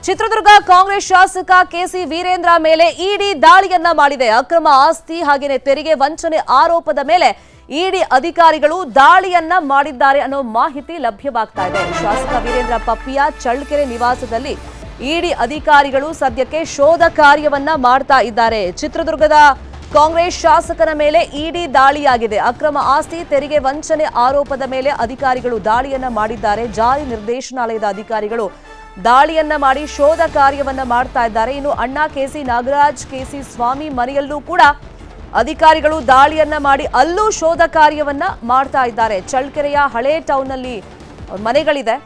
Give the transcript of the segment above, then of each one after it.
ಚಿತ್ರದುರ್ಗ ಕಾಂಗ್ರೆಸ್ ಶಾಸಕ ಕೆಸಿ ವೀರೇಂದ್ರ ಮೇಲೆ ಇಡಿ ದಾಳಿಯನ್ನ ಮಾಡಿದೆ. ಅಕ್ರಮ ಆಸ್ತಿ ಹಾಗೆಯೇ ತೆರಿಗೆ ವಂಚನೆ ಆರೋಪದ ಮೇಲೆ ಇಡಿ ಅಧಿಕಾರಿಗಳು ದಾಳಿಯನ್ನ ಮಾಡಿದ್ದಾರೆ ಅನ್ನೋ ಮಾಹಿತಿ ಲಭ್ಯವಾಗ್ತಾ ಇದೆ. ಶಾಸಕ ವೀರೇಂದ್ರ ಪಪ್ಪಿಯ ಚಳ್ಳಕೆರೆ ನಿವಾಸದಲ್ಲಿ ಇಡಿ ಅಧಿಕಾರಿಗಳು ಸದ್ಯಕ್ಕೆ ಶೋಧ ಕಾರ್ಯವನ್ನ ಮಾಡ್ತಾ ಇದ್ದಾರೆ. ಚಿತ್ರದುರ್ಗದ ಕಾಂಗ್ರೆಸ್ ಶಾಸಕನ ಮೇಲೆ ಇಡಿ ದಾಳಿಯಾಗಿದೆ. ಅಕ್ರಮ ಆಸ್ತಿ ತೆರಿಗೆ ವಂಚನೆ ಆರೋಪದ ಮೇಲೆ ಅಧಿಕಾರಿಗಳು ದಾಳಿಯನ್ನ ಮಾಡಿದ್ದಾರೆ. ಜಾರಿ ನಿರ್ದೇಶನಾಲಯದ ಅಧಿಕಾರಿಗಳು ದಾಳಿಯನ್ನ ಮಾಡಿ ಶೋಧ ಕಾರ್ಯವನ್ನ ಮಾಡ್ತಾ ಇದ್ದಾರೆ. ಇನ್ನು ಅಣ್ಣ ಕೆಸಿ ನಾಗರಾಜ್, ಕೆಸಿ ಸ್ವಾಮಿ ಮನೆಯಲ್ಲೂ ಕೂಡ ಅಧಿಕಾರಿಗಳು ದಾಳಿಯನ್ನ ಮಾಡಿ ಅಲ್ಲೂ ಶೋಧ ಕಾರ್ಯವನ್ನ ಮಾಡ್ತಾ ಇದ್ದಾರೆ. ಚಳ್ಳಕೆರೆಯ ಹಳೆ ಟೌನ್ ನಲ್ಲಿ ಮನೆಗಳಿದೆ,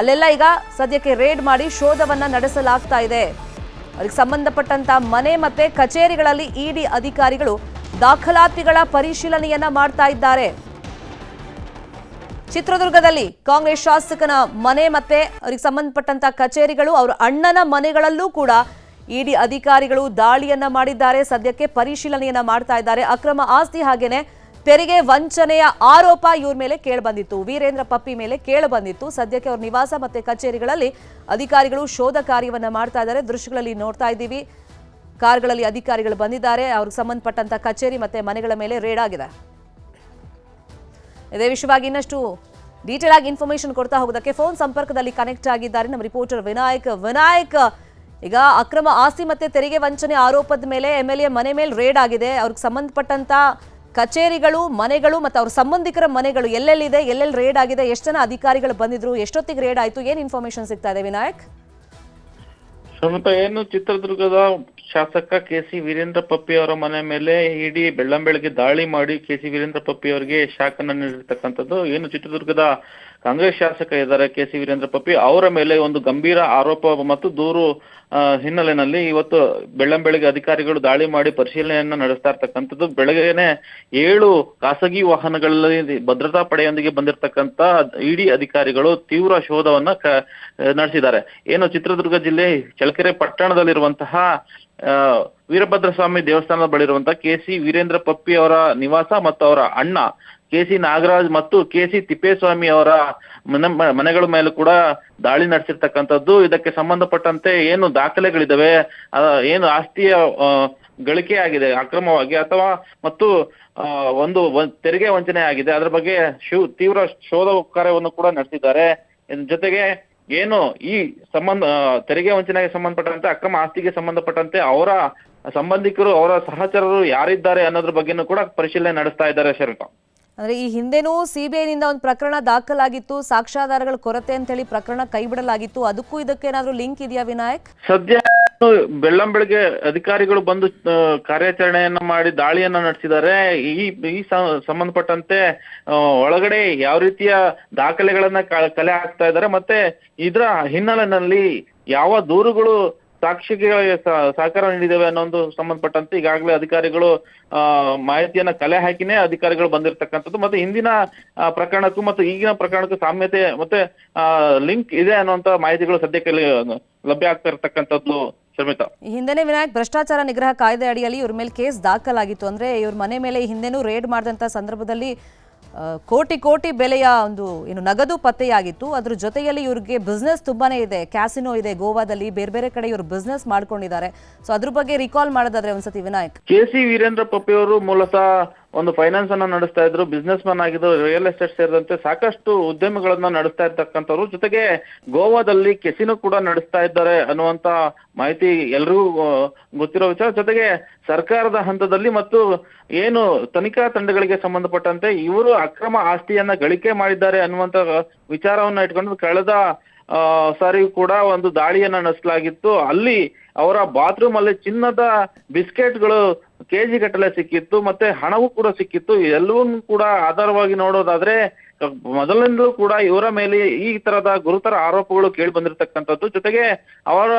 ಅಲ್ಲೆಲ್ಲ ಈಗ ಸದ್ಯಕ್ಕೆ ರೇಡ್ ಮಾಡಿ ಶೋಧವನ್ನ ನಡೆಸಲಾಗ್ತಾ ಇದೆ. ಅದಕ್ಕೆ ಸಂಬಂಧಪಟ್ಟಂತ ಮನೆ ಮತ್ತೆ ಕಚೇರಿಗಳಲ್ಲಿ ಇಡಿ ಅಧಿಕಾರಿಗಳು ದಾಖಲಾತಿಗಳ ಪರಿಶೀಲನೆಯನ್ನ ಮಾಡ್ತಾ ಇದ್ದಾರೆ. ಚಿತ್ರದುರ್ಗದಲ್ಲಿ ಕಾಂಗ್ರೆಸ್ ಶಾಸಕನ ಮನೆ ಮತ್ತೆ ಅವರಿಗೆ ಸಂಬಂಧಪಟ್ಟಂತ ಕಚೇರಿಗಳು, ಅವರ ಅಣ್ಣನ ಮನೆಗಳಲ್ಲೂ ಕೂಡ ಇಡಿ ಅಧಿಕಾರಿಗಳು ದಾಳಿಯನ್ನ ಮಾಡಿದ್ದಾರೆ. ಸದ್ಯಕ್ಕೆ ಪರಿಶೀಲನೆಯನ್ನ ಮಾಡ್ತಾ ಇದ್ದಾರೆ. ಅಕ್ರಮ ಆಸ್ತಿ ಹಾಗೇನೆ ತೆರಿಗೆ ವಂಚನೆಯ ಆರೋಪ ಇವ್ರ ಮೇಲೆ ಕೇಳಿಬಂದಿತ್ತು, ವೀರೇಂದ್ರ ಪಪ್ಪಿ ಮೇಲೆ ಕೇಳಿಬಂದಿತ್ತು. ಸದ್ಯಕ್ಕೆ ಅವ್ರ ನಿವಾಸ ಮತ್ತೆ ಕಚೇರಿಗಳಲ್ಲಿ ಅಧಿಕಾರಿಗಳು ಶೋಧ ಕಾರ್ಯವನ್ನ ಮಾಡ್ತಾ ಇದ್ದಾರೆ. ದೃಶ್ಯಗಳಲ್ಲಿ ನೋಡ್ತಾ ಇದ್ದೀವಿ, ಕಾರ್ಗಳಲ್ಲಿ ಅಧಿಕಾರಿಗಳು ಬಂದಿದ್ದಾರೆ. ಅವ್ರಿಗೆ ಸಂಬಂಧಪಟ್ಟಂತ ಕಚೇರಿ ಮತ್ತೆ ಮನೆಗಳ ಮೇಲೆ ರೇಡ್ ಆಗಿದೆ. ಇದೇ ವಿಷಯವಾಗಿ ಇನ್ನಷ್ಟು ಡೀಟೇಲ್ ಆಗಿ ಇನ್ಫಾರ್ಮೇಶನ್ ಕೊಡ್ತಾ ಹೋಗೋದಕ್ಕೆ ಫೋನ್ ಸಂಪರ್ಕದಲ್ಲಿ ಕನೆಕ್ಟ್ ಆಗಿದ್ದಾರೆ ನಮ್ಮ ರಿಪೋರ್ಟರ್ ವಿನಾಯಕ್. ಈಗ ಅಕ್ರಮ ಆಸ್ತಿ ಮತ್ತೆ ತೆರಿಗೆ ವಂಚನೆ ಆರೋಪದ ಮೇಲೆ ಎಂಎಲ್ಎ ಮನೆ ಮೇಲೆ ರೇಡ್ ಆಗಿದೆ. ಅವ್ರಿಗೆ ಸಂಬಂಧಪಟ್ಟಂತ ಕಚೇರಿಗಳು, ಮನೆಗಳು ಮತ್ತು ಅವ್ರ ಸಂಬಂಧಿಕರ ಮನೆಗಳು ಎಲ್ಲೆಲ್ಲಿದೆ, ಎಲ್ಲೆಲ್ಲಿ ರೇಡ್ ಆಗಿದೆ, ಎಷ್ಟು ಜನ ಅಧಿಕಾರಿಗಳು ಬಂದಿದ್ರು, ಎಷ್ಟೊತ್ತಿಗೆ ರೇಡ್ ಆಯ್ತು, ಏನ್ ಇನ್ಫಾರ್ಮೇಶನ್ ಸಿಗ್ತಾ ಇದೆ ವಿನಾಯಕ್? ಏನು ಚಿತ್ರದುರ್ಗದ ಶಾಸಕ ಕೆಸಿ ವೀರೇಂದ್ರ ಪಪ್ಪಿ ಅವರ ಮನೆ ಮೇಲೆ ಇಡಿ ಬೆಳ್ಳಂಬೆಳಗ್ಗೆ ದಾಳಿ ಮಾಡಿ ಕೆಸಿ ವೀರೇಂದ್ರ ಪಪ್ಪಿ ಅವರಿಗೆ ಶಾಕ್ ಅನ್ನು ನೀಡಿರ್ತಕ್ಕಂಥದ್ದು. ಏನು ಚಿತ್ರದುರ್ಗದ ಕಾಂಗ್ರೆಸ್ ಶಾಸಕ ಇದ್ದಾರೆ ಕೆಸಿ ವೀರೇಂದ್ರ ಪಪ್ಪಿ, ಅವರ ಮೇಲೆ ಒಂದು ಗಂಭೀರ ಆರೋಪ ಮತ್ತು ದೂರು ಹಿನ್ನೆಲೆಯಲ್ಲಿ ಇವತ್ತು ಬೆಳ್ಳಂಬೆಳಗ್ಗೆ ಅಧಿಕಾರಿಗಳು ದಾಳಿ ಮಾಡಿ ಪರಿಶೀಲನೆಯನ್ನ ನಡೆಸ್ತಾ ಇರ್ತಕ್ಕಂಥದ್ದು. ಬೆಳಗ್ಗೆನೆ 7 ಖಾಸಗಿ ವಾಹನಗಳಲ್ಲಿ ಭದ್ರತಾ ಪಡೆಯೊಂದಿಗೆ ಬಂದಿರತಕ್ಕಂತ ಇಡಿ ಅಧಿಕಾರಿಗಳು ತೀವ್ರ ಶೋಧವನ್ನ ನಡೆಸಿದ್ದಾರೆ. ಏನು ಚಿತ್ರದುರ್ಗ ಜಿಲ್ಲೆ ಚಳ್ಳಕೆರೆ ಪಟ್ಟಣದಲ್ಲಿರುವಂತಹ ವೀರಭದ್ರಸ್ವಾಮಿ ದೇವಸ್ಥಾನದ ಬಳಿ ಇರುವಂತಹ ಕೆಸಿ ವೀರೇಂದ್ರ ಪಪ್ಪಿ ಅವರ ನಿವಾಸ ಮತ್ತು ಅವರ ಅಣ್ಣ ಕೆಸಿ ನಾಗರಾಜ್ ಮತ್ತು ಕೆಸಿ ತಿಪ್ಪೇಸ್ವಾಮಿ ಅವರ ಮನೆಗಳ ಮೇಲೂ ಕೂಡ ದಾಳಿ ನಡೆಸಿರ್ತಕ್ಕಂಥದ್ದು. ಇದಕ್ಕೆ ಸಂಬಂಧಪಟ್ಟಂತೆ ಏನು ದಾಖಲೆಗಳಿದಾವೆ, ಏನು ಆಸ್ತಿಯ ಗಳಿಕೆ ಆಗಿದೆ ಅಕ್ರಮವಾಗಿ ಅಥವಾ ಮತ್ತು ಒಂದು ತೆರಿಗೆ ವಂಚನೆ ಆಗಿದೆ, ಅದರ ಬಗ್ಗೆ ತೀವ್ರ ಶೋಧ ಕಾರ್ಯವನ್ನು ಕೂಡ ನಡೆಸಿದ್ದಾರೆ. ಜೊತೆಗೆ ಏನು ಈ ತೆರಿಗೆ ವಂಚನೆಗೆ ಸಂಬಂಧಪಟ್ಟಂತೆ, ಅಕ್ರಮ ಆಸ್ತಿಗೆ ಸಂಬಂಧಪಟ್ಟಂತೆ ಅವರ ಸಂಬಂಧಿಕರು, ಅವರ ಸಹಚರರು ಯಾರಿದ್ದಾರೆ ಅನ್ನೋದ್ರ ಬಗ್ಗೆನೂ ಕೂಡ ಪರಿಶೀಲನೆ ನಡೆಸ್ತಾ ಇದ್ದಾರೆ. ಶರಣ, ಅಂದ್ರೆ ಈ ಹಿಂದೆನೂ ಸಿಬಿಐನಿಂದ ಒಂದು ಪ್ರಕರಣ ದಾಖಲಾಗಿತ್ತು, ಸಾಕ್ಷ್ಯಾಧಾರಗಳ ಕೊರತೆ ಅಂತ ಹೇಳಿ ಪ್ರಕರಣ ಕೈ ಬಿಡಲಾಗಿತ್ತು. ಅದಕ್ಕೂ ಇದಕ್ಕೇನಾದ್ರೂ ಲಿಂಕ್ ಇದೆಯಾ ವಿನಾಯಕ್? ಸದ್ಯ ಬೆಳ್ಳಂಬೆಳಗ್ಗೆ ಅಧಿಕಾರಿಗಳು ಬಂದು ಕಾರ್ಯಾಚರಣೆಯನ್ನ ಮಾಡಿ ದಾಳಿಯನ್ನ ನಡೆಸಿದ್ದಾರೆ. ಈ ಸಂಬಂಧಪಟ್ಟಂತೆ ಒಳಗಡೆ ಯಾವ ರೀತಿಯ ದಾಖಲೆಗಳನ್ನ ಕಲೆ ಹಾಕ್ತಾ ಇದ್ದಾರೆ, ಮತ್ತೆ ಇದರ ಹಿನ್ನೆಲೆಯಲ್ಲಿ ಯಾವ ದೂರುಗಳು ಸಾಕ್ಷಿಗೆ ಸಹಕಾರ ನೀಡಿದ್ದೇವೆ ಅನ್ನೋ ಒಂದು ಸಂಬಂಧಪಟ್ಟಂತೆ ಈಗಾಗಲೇ ಅಧಿಕಾರಿಗಳು ಮಾಹಿತಿಯನ್ನ ಕಲೆ ಹಾಕಿನೇ ಅಧಿಕಾರಿಗಳು ಬಂದಿರತಕ್ಕಂಥದ್ದು. ಮತ್ತೆ ಹಿಂದಿನ ಪ್ರಕರಣಕ್ಕೂ ಮತ್ತು ಈಗಿನ ಪ್ರಕರಣಕ್ಕೂ ಸಾಮ್ಯತೆ ಮತ್ತೆ ಲಿಂಕ್ ಇದೆ ಅನ್ನುವಂತ ಮಾಹಿತಿಗಳು ಸದ್ಯಕ್ಕೆ ಲಭ್ಯ ಆಗ್ತಾ ಇರತಕ್ಕಂಥದ್ದು. ಶರ್ಮಿತಾ, ಹಿಂದೆನೆ ವಿನಾಯಕ್ ಭ್ರಷ್ಟಾಚಾರ ನಿಗ್ರಹ ಕಾಯ್ದೆ ಅಡಿಯಲ್ಲಿ ಇವ್ರ ಮೇಲೆ ಕೇಸ್ ದಾಖಲಾಗಿತ್ತು. ಅಂದ್ರೆ ಇವ್ರ ಮನೆ ಮೇಲೆ ಹಿಂದೆನೂ ರೇಡ್ ಮಾಡಿದಂತ ಸಂದರ್ಭದಲ್ಲಿ ಕೋಟಿ ಬೆಲೆಯ ಒಂದು ಏನು ನಗದು ಪತ್ತೆಯಾಗಿತ್ತು. ಅದ್ರ ಜೊತೆಯಲ್ಲಿ ಇವ್ರಿಗೆ ಬಿಸ್ನೆಸ್ ತುಂಬಾನೇ ಇದೆ, ಕ್ಯಾಸಿನೋ ಇದೆ ಗೋವಾದಲ್ಲಿ, ಬೇರೆ ಕಡೆ ಇವ್ರು ಬಿಸ್ನೆಸ್ ಮಾಡ್ಕೊಂಡಿದ್ದಾರೆ. ಸೊ ಅದ್ರ ಬಗ್ಗೆ ರಿಕಾಲ್ ಮಾಡೋದಾದ್ರೆ ಒಂದ್ಸತಿ ವಿನಾಯಕ್, ಕೆಸಿ ವೀರೇಂದ್ರ ಪಪ್ಪಿ ಅವರು ಮೂಲತಃ ಒಂದು ಫೈನಾನ್ಸ್ ಅನ್ನ ನಡೆಸ್ತಾ ಇದ್ರು, ಬಿಸ್ನೆಸ್ ಮ್ಯಾನ್ ಆಗಿದ್ರು, ರಿಯಲ್ ಎಸ್ಟೇಟ್ ಸೇರಿದಂತೆ ಸಾಕಷ್ಟು ಉದ್ಯಮಗಳನ್ನ ನಡೆಸ್ತಾ ಇರ್ತಕ್ಕಂಥವ್ರು. ಜೊತೆಗೆ ಗೋವಾದಲ್ಲಿ ಕೆಸಿನೋ ಕೂಡ ನಡೆಸ್ತಾ ಇದ್ದಾರೆ ಅನ್ನುವಂತ ಮಾಹಿತಿ ಎಲ್ರಿಗೂ ಗೊತ್ತಿರೋ ವಿಚಾರ. ಜೊತೆಗೆ ಸರ್ಕಾರದ ಹಂತದಲ್ಲಿ ಮತ್ತು ಏನು ತನಿಖಾ ತಂಡಗಳಿಗೆ ಸಂಬಂಧಪಟ್ಟಂತೆ ಇವರು ಅಕ್ರಮ ಆಸ್ತಿಯನ್ನ ಗಳಿಕೆ ಮಾಡಿದ್ದಾರೆ ಅನ್ನುವಂತ ವಿಚಾರವನ್ನ ಇಟ್ಕೊಂಡು ಕಳೆದ ಸಾರಿ ಕೂಡ ಒಂದು ದಾಳಿಯನ್ನ ನಡೆಸಲಾಗಿತ್ತು. ಅಲ್ಲಿ ಅವರ ಬಾತ್ರೂಮ್ ಅಲ್ಲಿ ಚಿನ್ನದ ಬಿಸ್ಕೆಟ್ಗಳು ಕೆಜಿ ಗಟ್ಟಲೆ ಸಿಕ್ಕಿತ್ತು, ಮತ್ತೆ ಹಣವೂ ಕೂಡ ಸಿಕ್ಕಿತ್ತು. ಎಲ್ಲವನ್ನೂ ಕೂಡ ಆಧಾರವಾಗಿ ನೋಡೋದಾದ್ರೆ ಮೊದಲಿಂದಲೂ ಕೂಡ ಇವರ ಮೇಲೆ ಈ ತರದ ಗುರುತರ ಆರೋಪಗಳು ಕೇಳಿ ಬಂದಿರತಕ್ಕಂಥದ್ದು. ಜೊತೆಗೆ ಅವರ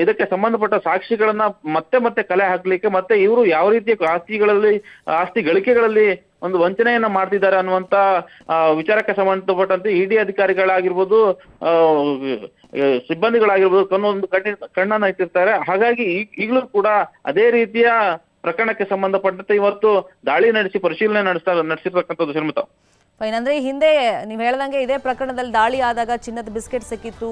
ಇದಕ್ಕೆ ಸಂಬಂಧಪಟ್ಟ ಸಾಕ್ಷಿಗಳನ್ನ ಮತ್ತೆ ಕಲೆ ಹಾಕ್ಲಿಕ್ಕೆ, ಮತ್ತೆ ಇವರು ಯಾವ ರೀತಿಯ ಆಸ್ತಿ ಗಳಿಕೆಗಳಲ್ಲಿ ಒಂದು ವಂಚನೆಯನ್ನ ಮಾಡ್ತಿದ್ದಾರೆ ಅನ್ನುವಂತ ವಿಚಾರಕ್ಕೆ ಸಂಬಂಧಪಟ್ಟಂತೆ ಇಡಿ ಅಧಿಕಾರಿಗಳಾಗಿರ್ಬೋದು, ಸಿಬ್ಬಂದಿಗಳಾಗಿರ್ಬೋದು ಕಣ್ಣನ್ನ ಇಟ್ಟಿರ್ತಾರೆ. ಹಾಗಾಗಿ ಈಗಲೂ ಕೂಡ ಅದೇ ರೀತಿಯ ಪ್ರಕರಣಕ್ಕೆ ಸಂಬಂಧಪಟ್ಟಂತೆ ಇವತ್ತು ದಾಳಿ ನಡೆಸಿ ಪರಿಶೀಲನೆ ನಡೆಸಿರ್ತಕ್ಕಂಥದ್ದು. ಶರ್ಮಿತಾ, ಫೈನ್. ಅಂದ್ರೆ ಹಿಂದೆ ನೀವು ಹೇಳ್ದಂಗೆ ಇದೇ ಪ್ರಕರಣದಲ್ಲಿ ದಾಳಿ ಆದಾಗ ಚಿನ್ನದ ಬಿಸ್ಕೆಟ್ ಸಿಕ್ಕಿತ್ತು,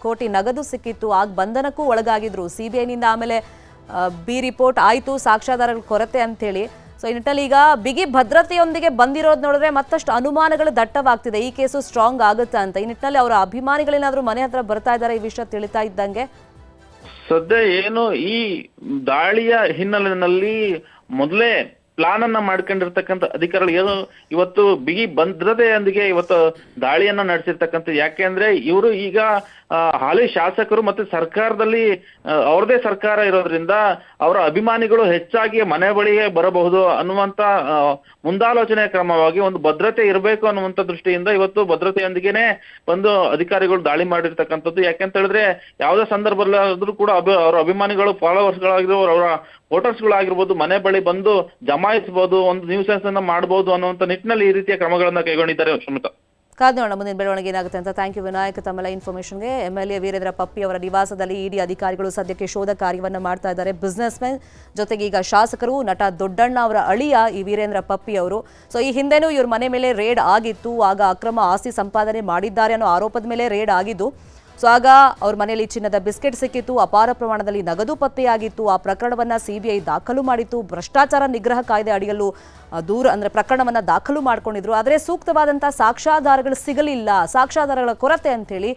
ಕೋಟಿ ನಗದು ಸಿಕ್ಕಿತ್ತು, ಆಗ ಬಂಧನಕ್ಕೂ ಒಳಗಾಗಿದ್ರು. ಸಿಬಿಐನಿಂದ ಆಮೇಲೆ ಬಿ ರಿಪೋರ್ಟ್ ಆಯಿತು, ಸಾಕ್ಷ್ಯಾಧಾರಗಳ ಕೊರತೆ ಅಂತೇಳಿ. ಸೊ ಈ ನಿಟ್ಟಲ್ಲಿ ಈಗ ಬಿಗಿ ಭದ್ರತೆಯೊಂದಿಗೆ ಬಂದಿರೋದು ನೋಡಿದ್ರೆ ಮತ್ತಷ್ಟು ಅನುಮಾನಗಳು ದಟ್ಟವಾಗ್ತಿದೆ, ಈ ಕೇಸು ಸ್ಟ್ರಾಂಗ್ ಆಗುತ್ತಾ ಅಂತ. ಈ ನಿಟ್ಟಿನಲ್ಲಿ ಅವರ ಅಭಿಮಾನಿಗಳೇನಾದ್ರೂ ಮನೆ ಹತ್ರ ಬರ್ತಾ ಇದ್ದಾರೆ ಈ ವಿಷಯ ತಿಳಿತಾ ಇದ್ದಂಗೆ? ಸದ್ಯ ಏನು ಈ ದಾಳಿಯ ಹಿನ್ನೆಲೆಯಲ್ಲಿ ಮೊದಲೇ ಪ್ಲಾನ್ ಅನ್ನ ಮಾಡ್ಕೊಂಡಿರ್ತಕ್ಕಂಥ ಅಧಿಕಾರಿಗಳು ಏನು ಇವತ್ತು ಬಿಗಿ ಭದ್ರತೆಯೊಂದಿಗೆ ಇವತ್ತು ದಾಳಿಯನ್ನ ನಡೆಸಿರ್ತಕ್ಕಂಥ. ಯಾಕೆಂದ್ರೆ ಇವರು ಈಗ ಹಾಲಿ ಶಾಸಕರು ಮತ್ತೆ ಸರ್ಕಾರದಲ್ಲಿ ಅವ್ರದೇ ಸರ್ಕಾರ ಇರೋದ್ರಿಂದ ಅವರ ಅಭಿಮಾನಿಗಳು ಹೆಚ್ಚಾಗಿ ಮನೆ ಬಳಿಗೆ ಬರಬಹುದು ಅನ್ನುವಂತ ಮುಂದಾಲೋಚನೆ ಕ್ರಮವಾಗಿ ಒಂದು ಭದ್ರತೆ ಇರಬೇಕು ಅನ್ನುವಂತ ದೃಷ್ಟಿಯಿಂದ ಇವತ್ತು ಭದ್ರತೆಯೊಂದಿಗೆನೆ ಬಂದು ಅಧಿಕಾರಿಗಳು ದಾಳಿ ಮಾಡಿರ್ತಕ್ಕಂಥದ್ದು. ಯಾಕೆಂತ ಹೇಳಿದ್ರೆ ಯಾವುದೇ ಸಂದರ್ಭದಲ್ಲಾದ್ರೂ ಕೂಡ ಅವರ ಅಭಿಮಾನಿಗಳು ಫಾಲೋವರ್ಸ್ಗಳಾಗಿರ್ಬೋದು, ಅವರ ವೋಟರ್ಸ್ಗಳಾಗಿರ್ಬೋದು, ಮನೆ ಬಳಿ ಬಂದು ಜಮಾಯಿಸಬಹುದು, ಒಂದು ನ್ಯೂಸೆನ್ಸ್ ಅನ್ನ ಮಾಡಬಹುದು ಅನ್ನುವಂತ ನಿಟ್ಟಿನಲ್ಲಿ ಈ ರೀತಿಯ ಕ್ರಮಗಳನ್ನ ಕೈಗೊಂಡಿದ್ದಾರೆ. ಸುಮಿತಾ, ಕಾದ್ ನೋಡೋಣ ಮುಂದಿನ ಬೆಳವಣಿಗೆ ಏನಾಗುತ್ತೆ ಅಂತ. ಥ್ಯಾಂಕ್ ಯು ವಿನಾಯಕ್ ತಮ್ಮೆಲ್ಲ ಇನ್ಫಾರ್ಮೇಷನ್ಗೆ. MLA ವೀರೇಂದ್ರ ಪಪ್ಪಿ ಅವರ ನಿವಾಸದಲ್ಲಿ ಇಡಿ ಅಧಿಕಾರಿಗಳು ಸದ್ಯಕ್ಕೆ ಶೋಧ ಕಾರ್ಯವನ್ನು ಮಾಡ್ತಾ ಇದ್ದಾರೆ. ಬಿಸ್ನೆಸ್ ಮ್ಯಾನ್ ಜೊತೆಗೆ ಈಗ ಶಾಸಕರು, ನಟ ದೊಡ್ಡಣ್ಣ ಅವರ ಅಳಿಯ ಈ ವೀರೇಂದ್ರ ಪಪ್ಪಿ ಅವರು. ಸೊ ಈ ಹಿಂದೆನೂ ಇವ್ರ ಮನೆ ಮೇಲೆ ರೇಡ್ ಆಗಿತ್ತು, ಆಗ ಅಕ್ರಮ ಆಸ್ತಿ ಸಂಪಾದನೆ ಮಾಡಿದ್ದಾರೆ ಅನ್ನೋ ಆರೋಪದ ಮೇಲೆ ರೇಡ್ ಆಗಿದ್ದು. ಸೊ ಆಗ ಅವ್ರ ಮನೆಯಲ್ಲಿ ಚಿನ್ನದ ಬಿಸ್ಕೆಟ್ ಸಿಕ್ಕಿತ್ತು, ಅಪಾರ ಪ್ರಮಾಣದಲ್ಲಿ ನಗದು ಪತ್ತೆಯಾಗಿತ್ತು. ಆ ಪ್ರಕರಣವನ್ನ ಸಿಬಿಐ ದಾಖಲು ಮಾಡಿತ್ತು. ಭ್ರಷ್ಟಾಚಾರ ನಿಗ್ರಹ ಕಾಯ್ದೆ ಅಡಿಯಲ್ಲೂ ಪ್ರಕರಣವನ್ನ ದಾಖಲು ಮಾಡ್ಕೊಂಡಿದ್ರು. ಆದರೆ ಸೂಕ್ತವಾದಂತಹ ಸಾಕ್ಷ್ಯಾಧಾರಗಳು ಸಿಗಲಿಲ್ಲ, ಸಾಕ್ಷ್ಯಾಧಾರಗಳ ಕೊರತೆ ಅಂತೇಳಿ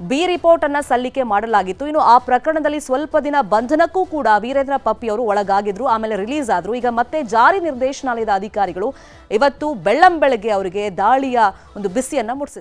ಬಿ ರಿಪೋರ್ಟ್ ಅನ್ನ ಸಲ್ಲಿಕೆ ಮಾಡಲಾಗಿತ್ತು. ಇನ್ನು ಆ ಪ್ರಕರಣದಲ್ಲಿ ಸ್ವಲ್ಪ ದಿನ ಬಂಧನಕ್ಕೂ ಕೂಡ ವೀರೇಂದ್ರ ಪಪ್ಪಿ ಅವರು ಒಳಗಾಗಿದ್ರು, ಆಮೇಲೆ ರಿಲೀಸ್ ಆದ್ರು. ಈಗ ಮತ್ತೆ ಜಾರಿ ನಿರ್ದೇಶನಾಲಯದ ಅಧಿಕಾರಿಗಳು ಇವತ್ತು ಬೆಳ್ಳಂಬೆಳಗ್ಗೆ ಅವರಿಗೆ ದಾಳಿಯ ಒಂದು ಬಿಸಿಯನ್ನ ಮುಟ್ಟಿಸಿದ್ದಾರೆ.